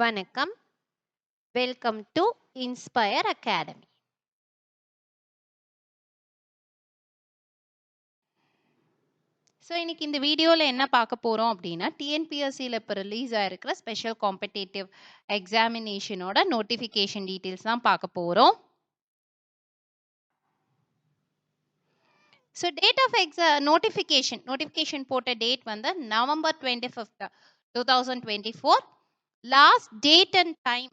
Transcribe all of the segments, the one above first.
வணக்கம். Welcome to Inspire academy. So இன்னைக்கு இந்த வீடியோவில் என்ன பார்க்க போகிறோம் அப்படின்னா டிஎன்பிஎஸ்சியில் இப்போ ரிலீஸ் ஆகிருக்கிற ஸ்பெஷல் காம்படேட்டிவ் எக்ஸாமினேஷனோட நோட்டிஃபிகேஷன் டீட்டெயில்ஸ் தான் பார்க்க போகிறோம். ஸோ டேட் ஆஃப் நோட்டிஃபிகேஷன் போட்ட டேட் வந்து November 25th 2024. Last date and time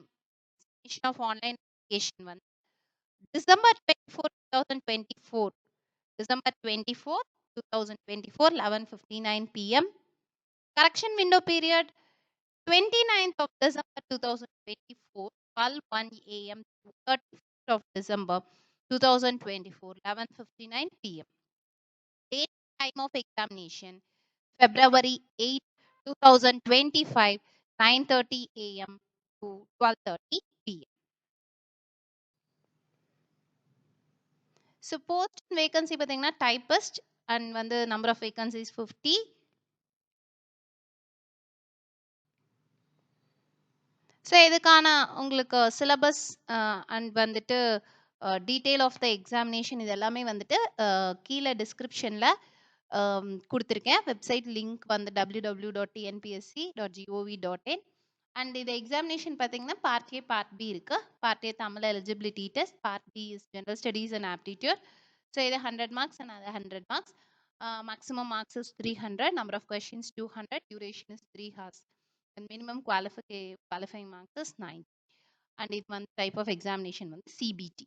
of online application வந்து December 24, 2024. December 24, 2024, 11:59 p.m. Correction window period 29th of December 2024, 12:01 a.m. to 31st of December 2024, 11:59 p.m. Date time of examination February 8, 2025, 9:30 a.m. to 12:30 p.m. So post vacancy பார்த்தீங்கன்னா typist and வந்து number of vacancies 50. So இதுக்கான உங்களுக்கு syllabus and வந்துட்டு detail of the examination இது எல்லாமே வந்துட்டு கீழே டிஸ்கிரிப்ஷனில் கொடுத்துருக்கேன். வெப்சைட் லிங்க் வந்து www.tnpsc.gov.in. அண்ட் இது எக்ஸாமினேஷன் பார்த்தீங்கன்னா பார்ட் ஏ பார்ட் பி இருக்குது. Part A Tamil eligibility test, part B is general studies and aptitude. So இது 100 மார்க்ஸ் and அது 100 marks. Maximum marks is 300, number of questions 200, duration is 3 hours. And minimum qualifying marks is 9. And it one type of examination வந்து CBT.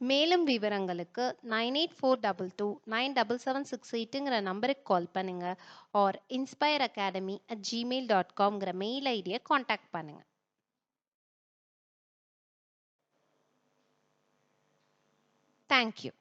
மேலும் விவரங்களுக்கு 9842297768ங்கிற நம்பருக்கு கால் பண்ணுங்க R inspireacademy@gmail.comங்கிற mail ஐடியை contact பண்ணுங்க. Thank you.